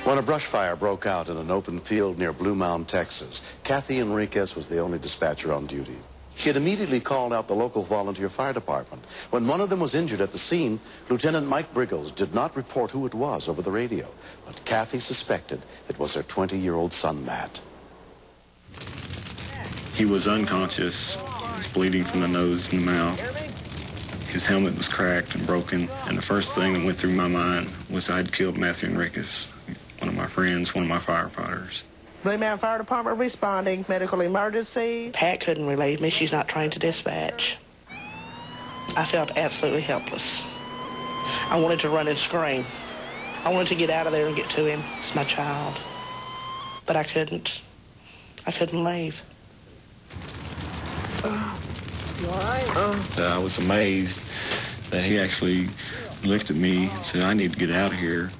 When a brush fire broke out in an open field near Blue Mound, Texas, Kathy Enriquez was the only dispatcher on duty. She had immediately called out the local volunteer fire department. When one of them was injured at the scene, Lieutenant Mike Briggles did not report who it was over the radio, but Kathy suspected it was her 20-year-old son, Matt. He was unconscious. He was bleeding from the nose and the mouth. His helmet was cracked and broken, and the first thing that went through my mind was I'd killed Matthew Enriquez, one of my friends, one of my firefighters. Blue Mound Fire Department responding. Medical emergency. Pat couldn't relieve me. She's not trained to dispatch. I felt absolutely helpless. I wanted to run and scream. I wanted to get out of there and get to him. It's my child. But I couldn't. I couldn't leave. You all right? I was amazed that he actually lifted me and said, I need to get out of here.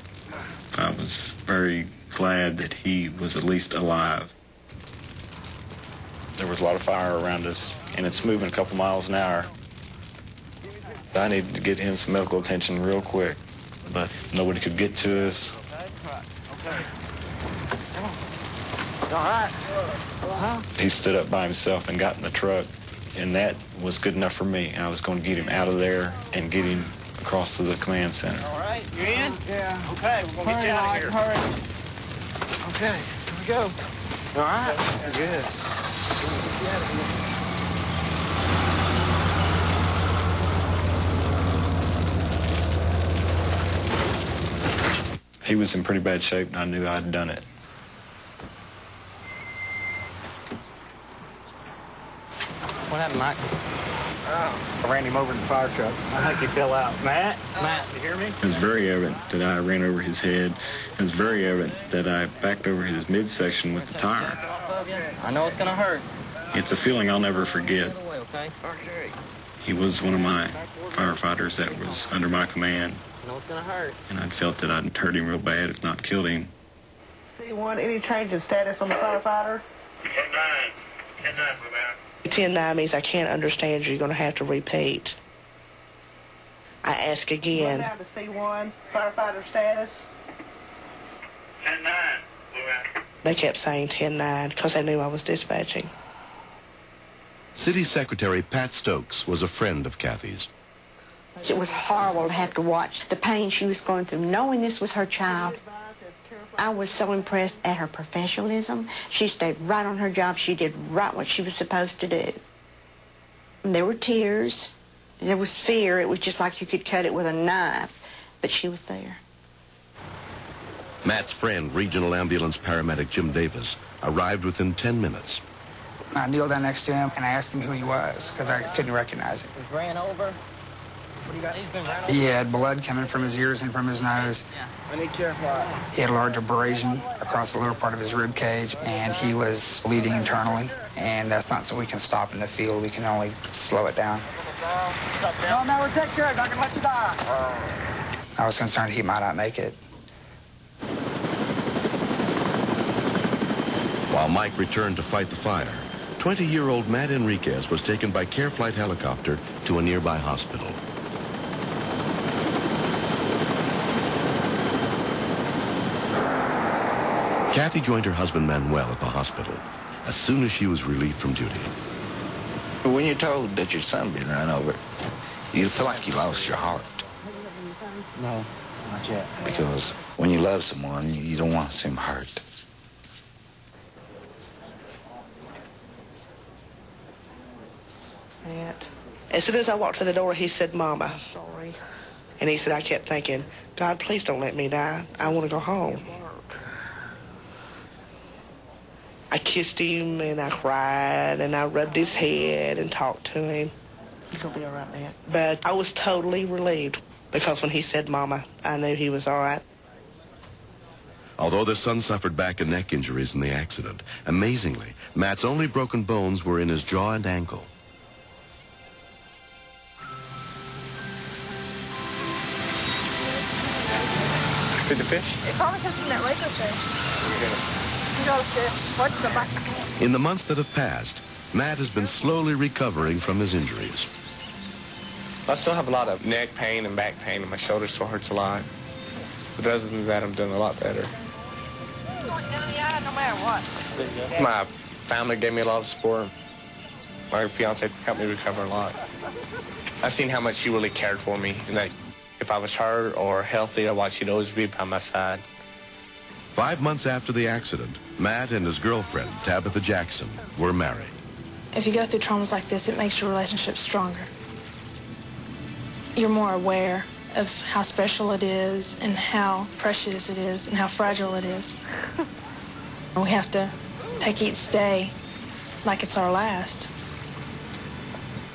I was very glad that he was at least alive. There was a lot of fire around us, and it's moving a couple miles an hour. I needed to get him some medical attention real quick, but nobody could get to us. Okay. All right. He stood up by himself and got in the truck, and that was good enough for me. I was going to get him out of there and get him across to the command center. All right, you in? Yeah. Okay, we're going to get you out of here. Hurry. Okay, here we go. All right. You're good. Get you out of here. He was in pretty bad shape, and I knew I'd done it. What happened, Mike? I ran him over in the fire truck. I think he fell out. Matt, you hear me? It was very evident that I ran over his head. It was very evident that I backed over his midsection with the tire. I know it's going to hurt. It's a feeling I'll never forget. Okay? He was one of my firefighters that was under my command. I know it's going to hurt. And I'd felt that I'd hurt him real bad, if not killed him. C1, any change in status on the firefighter? 10-9. 10-9 means I can't understand you. You're going to have to repeat. I ask again. Down to C1, firefighter status. 10-9. They kept saying 10-9 because they knew I was dispatching. City Secretary Pat Stokes was a friend of Kathy's. It was horrible to have to watch the pain she was going through, knowing this was her child. I was so impressed at her professionalism. She stayed right on her job. She did right what she was supposed to do. And there were tears. There was fear. It was just like you could cut it with a knife. But she was there. Matt's friend, regional ambulance paramedic Jim Davis, arrived within 10 minutes. I kneeled down next to him, and I asked him who he was, because I couldn't recognize him. He's ran over. What do you got? He's been ran over. He had blood coming from his ears and from his nose. Yeah. I need careful. He had a large abrasion across the lower part of his rib cage, and he was bleeding internally. And that's not so we can stop in the field. We can only slow it down. No, we'll take care of it. I'm not going to let you die. I was concerned he might not make it. While Mike returned to fight the fire, 20-year-old Matt Enriquez was taken by Care Flight helicopter to a nearby hospital. Kathy joined her husband Manuel at the hospital as soon as she was relieved from duty. When you're told that your son been run over, you feel like you lost your heart. No, not yet. Because when you love someone, you don't want to see them hurt. Matt. As soon as I walked to the door, he said, Mama. Sorry. And he said, I kept thinking, God, please don't let me die. I want to go home. I kissed him, and I cried, and I rubbed his head and talked to him. You're going to be all right, Matt. But I was totally relieved, because when he said, Mama, I knew he was all right. Although their son suffered back and neck injuries in the accident, amazingly, Matt's only broken bones were in his jaw and ankle. Feed the fish? It's probably catching that lake up there. You got to watch the back. In the months that have passed, Matt has been slowly recovering from his injuries. I still have a lot of neck pain and back pain, and my shoulder still hurts a lot. But other than that, I'm doing a lot better. No matter what. My family gave me a lot of support. My fiance helped me recover a lot. I've seen how much she really cared for me, and that if I was hurt or healthy or what, she'd always be by my side. 5 months after the accident, Matt and his girlfriend, Tabitha Jackson, were married. If you go through traumas like this, it makes your relationship stronger. You're more aware of how special it is and how precious it is and how fragile it is. We have to take each day like it's our last,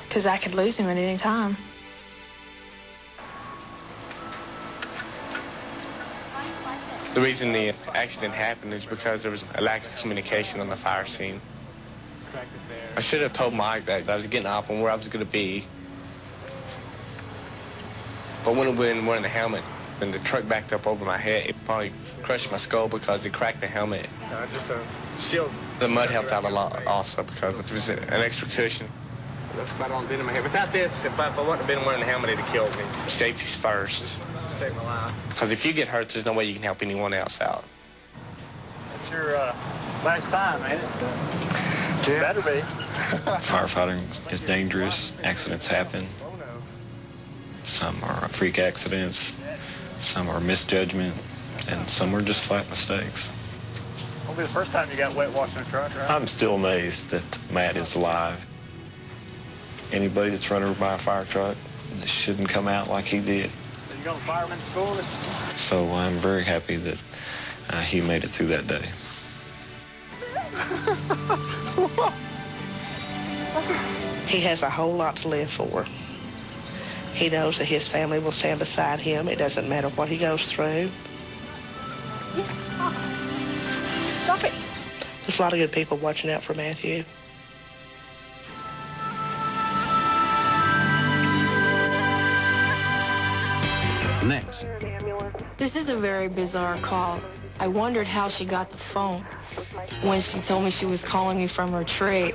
because I could lose him at any time. The reason the accident happened is because there was a lack of communication on the fire scene. I should have told Mike that I was getting off and where I was going to be. But when we were wearing the helmet and the truck backed up over my head, it probably crushed my skull because it cracked the helmet. Just a shield. The mud helped out a lot also because it was an extra cushion. That's about all I did in my head. Without this, if I wouldn't have been wearing the helmet, it'd have killed me. Safety's first. Saved my life. Because if you get hurt, there's no way you can help anyone else out. It's your last time, ain't it? Yeah. Better be. Firefighting is dangerous. Accidents happen. Some are freak accidents, some are misjudgment, and some are just flat mistakes. Won't be the first time you got wet washing a truck, right? I'm still amazed that Matt is alive. Anybody that's run over by a fire truck shouldn't come out like he did. So you going to fireman school? So I'm very happy that he made it through that day. He has a whole lot to live for. He knows that his family will stand beside him. It doesn't matter what he goes through. Stop it. There's a lot of good people watching out for Matthew. Next. This is a very bizarre call. I wondered how she got the phone when she told me she was calling me from her tree.